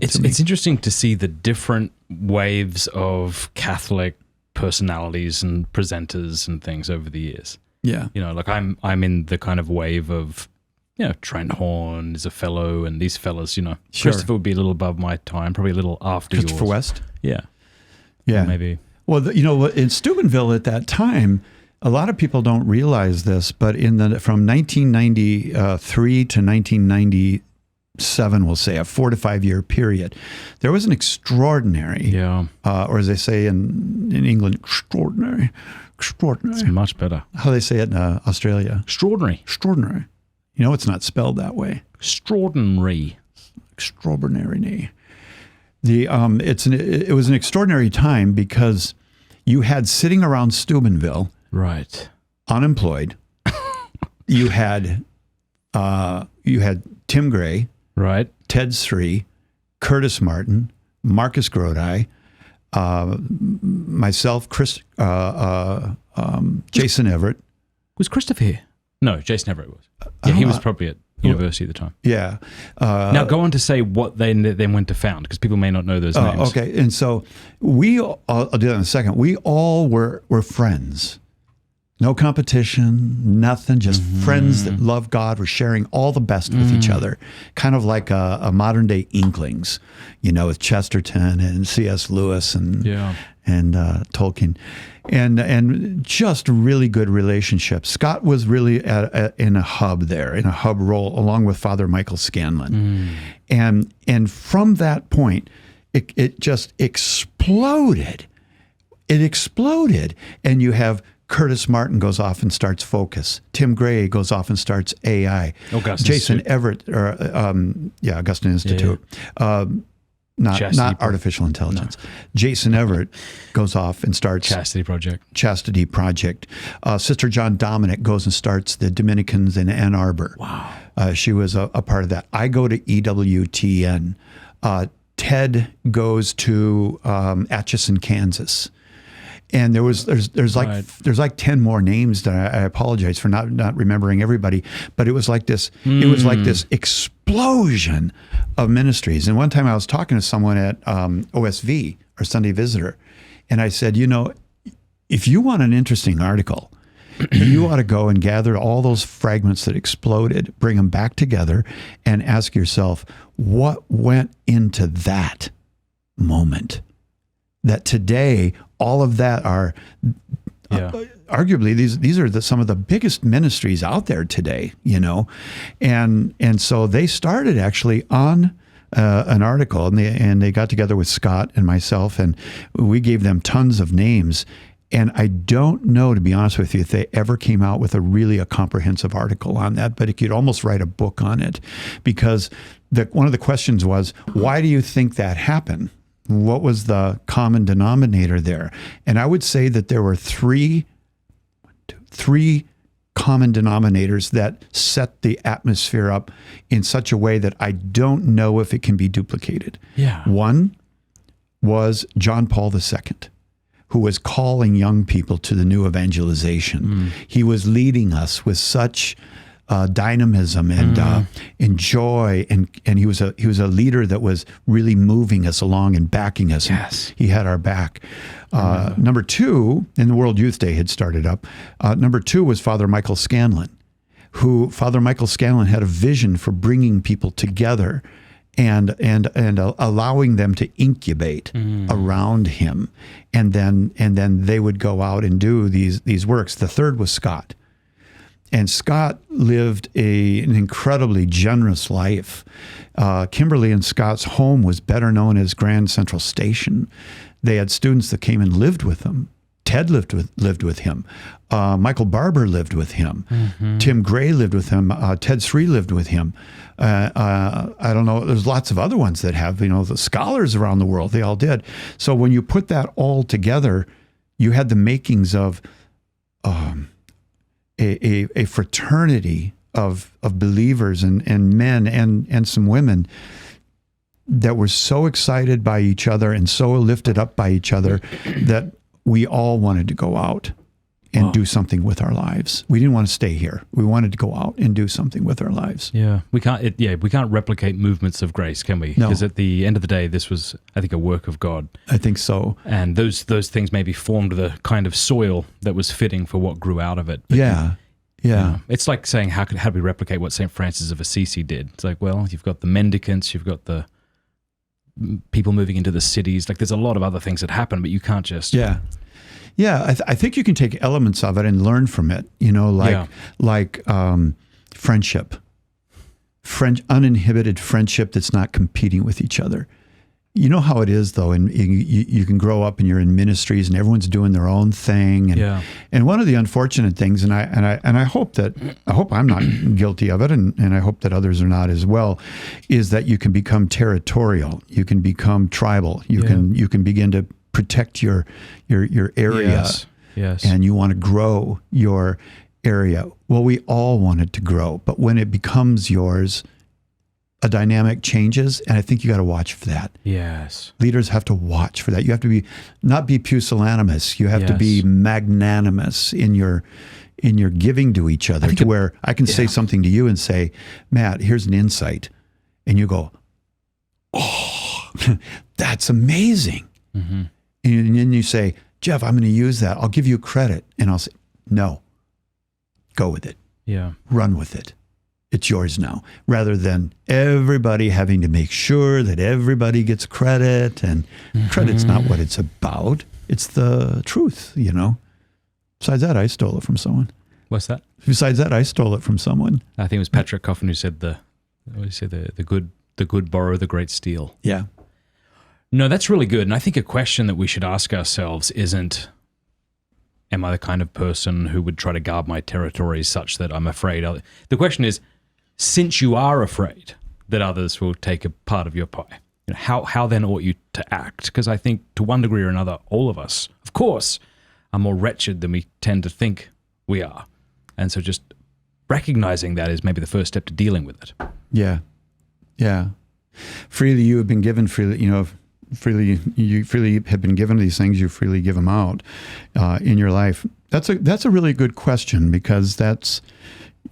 It's interesting to see the different waves of Catholic personalities and presenters and things over the years. Yeah. You know, like I'm in the kind of wave of, you know, Trent Horn is a fellow, and these fellas, you know, Sure. Christopher would be a little above my time, probably a little after Christopher yours. West? Yeah. Yeah. Maybe. Well, you know, in Steubenville at that time, a lot of people don't realize this, but from 1993 to 1997, we'll say a 4 to 5 year period, there was an extraordinary, or as they say in England, extraordinary. It's much better. How they say it in Australia? Extraordinary. Extraordinary. You know, it's not spelled that way. Extraordinary. Extraordinary. It was an extraordinary time because you had sitting around Steubenville, right, unemployed. you had Tim Gray, right, Ted Sri, Curtis Martin, Marcus Grodi, myself, Jason Everett. Was Christopher here? No, Jason Everett was. Yeah, he was probably at university at the time. Yeah. Now go on to say what they then went to found, because people may not know those names. Okay, and so I'll do that in a second. We all were friends. No competition, nothing, just friends that love God, were sharing all the best with each other. Kind of like a modern day Inklings, you know, with Chesterton and C.S. Lewis and Tolkien. And just really good relationships. Scott was really in a hub there, in a hub role, along with Father Michael Scanlon. And from that point, it just exploded. It exploded. And you have Curtis Martin goes off and starts Focus. Tim Gray goes off and starts AI. Augustine Jason Institute. Everett, Augustine Institute. Not artificial intelligence. No. Jason Everett goes off and starts Chastity Project. Sister John Dominic goes and starts the Dominicans in Ann Arbor. Wow. She was a part of that. I go to EWTN. Ted goes to Atchison, Kansas. And there's like 10 more names that I apologize for not remembering everybody, but it was like this. It was like this explosion of ministries. And one time I was talking to someone at OSV, or Sunday Visitor, and I said, you know, if you want an interesting article, you ought to go and gather all those fragments that exploded, bring them back together, and ask yourself, what went into that moment? That today, all of that are arguably these are some of the biggest ministries out there today, you know, and so they started actually on an article, and they got together with Scott and myself, and we gave them tons of names. And I don't know, to be honest with you, if they ever came out with a comprehensive article on that, but you could almost write a book on it, because one of the questions was, why do you think that happened? What was the common denominator there? And I would say that there were three common denominators that set the atmosphere up in such a way that I don't know if it can be duplicated. Yeah. One was John Paul II, who was calling young people to the new evangelization. He was leading us with such dynamism and joy, and he was a leader that was really moving us along and backing us. Yes. He had our back. Number two, and the World Youth Day had started up. Number two was Father Michael Scanlon, Father Michael Scanlon had a vision for bringing people together and allowing them to incubate around him, and then they would go out and do these works. The third was Scott. And Scott lived an incredibly generous life. Kimberly and Scott's home was better known as Grand Central Station. They had students that came and lived with them. Ted lived with him. Michael Barber lived with him. Tim Gray lived with him. Ted Sri lived with him. I don't know. There's lots of other ones that have, the scholars around the world. They all did. So when you put that all together, you had the makings of a fraternity of believers and men and some women that were so excited by each other and so lifted up by each other that we all wanted to go out and do something with our lives. We didn't want to stay here. We wanted to go out and do something with our lives. Yeah, we can't replicate movements of grace, can we? No. Because at the end of the day, this was, I think, a work of God. I think so. And those things maybe formed the kind of soil that was fitting for what grew out of it. But Yeah. it's like saying, how do we replicate what St. Francis of Assisi did? It's like, well, you've got the mendicants, you've got the people moving into the cities. Like, there's a lot of other things that happen, but you can't just... Yeah, I think you can take elements of it and learn from it. You know, like friendship, uninhibited friendship that's not competing with each other. You know how it is, though, and you can grow up and you're in ministries and everyone's doing their own thing. And one of the unfortunate things, and I hope I'm not guilty of it, and I hope that others are not as well, is that you can become territorial, you can become tribal, you can begin to protect your area, yes, and you want to grow your area. Well, we all want it to grow, but when it becomes yours, a dynamic changes, and I think you got to watch for that. Yes, leaders have to watch for that. You have to not be pusillanimous. You have to be magnanimous in your giving to each other, to where I can say something to you and say, Matt, here's an insight, and you go, oh, that's amazing. Mm-hmm. And then you say, Jeff, I'm going to use that. I'll give you credit. And I'll say, no, go with it. Yeah. Run with it. It's yours now. Rather than everybody having to make sure that everybody gets credit. And credit's not what it's about. It's the truth, you know. Besides that, I stole it from someone. What's that? Besides that, I stole it from someone. I think it was Patrick Coffin who said the good borrow, the great steal. Yeah. No, that's really good. And I think a question that we should ask ourselves isn't, am I the kind of person who would try to guard my territory such that I'm afraid? The question is, since you are afraid that others will take a part of your pie, how then ought you to act? Because I think to one degree or another, all of us, of course, are more wretched than we tend to think we are. And so just recognizing that is maybe the first step to dealing with it. Yeah. Yeah. Freely you have been given, freely, you freely have been given these things, you freely give them out in your life. That's a really good question, because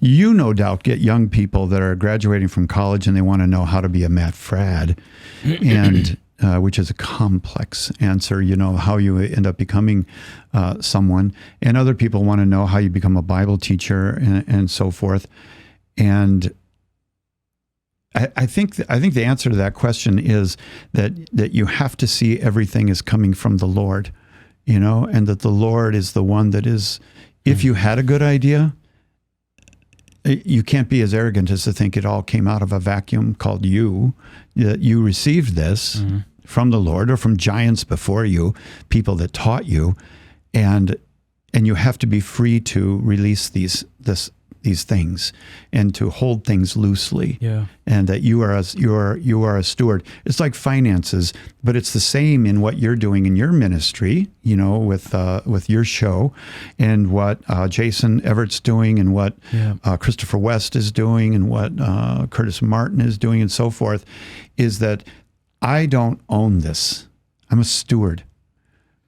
you no doubt get young people that are graduating from college and they want to know how to be a Matt Fradd, and which is a complex answer, how you end up becoming someone. And other people want to know how you become a Bible teacher and so forth. And I think the answer to that question is that you have to see everything as coming from the Lord, and that the Lord is the one that is, if you had a good idea, you can't be as arrogant as to think it all came out of a vacuum called you, that you received this from the Lord or from giants before you, people that taught you, and you have to be free to release these things and to hold things loosely. Yeah. And that you are a steward. It's like finances, but it's the same in what you're doing in your ministry, with your show, and what Jason Everett's doing, and what Christopher West is doing, and what Curtis Martin is doing, and so forth, is that I don't own this. I'm a steward.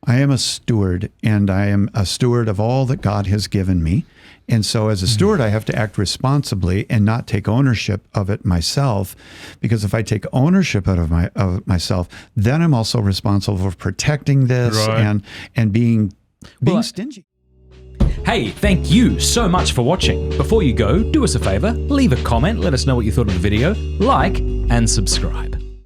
I am a steward, and I am a steward of all that God has given me. And so as a steward, I have to act responsibly and not take ownership of it myself, because if I take ownership of myself, then I'm also responsible for protecting this and being stingy. Hey, thank you so much for watching. Before you go, do us a favor, leave a comment, let us know what you thought of the video, like, and subscribe.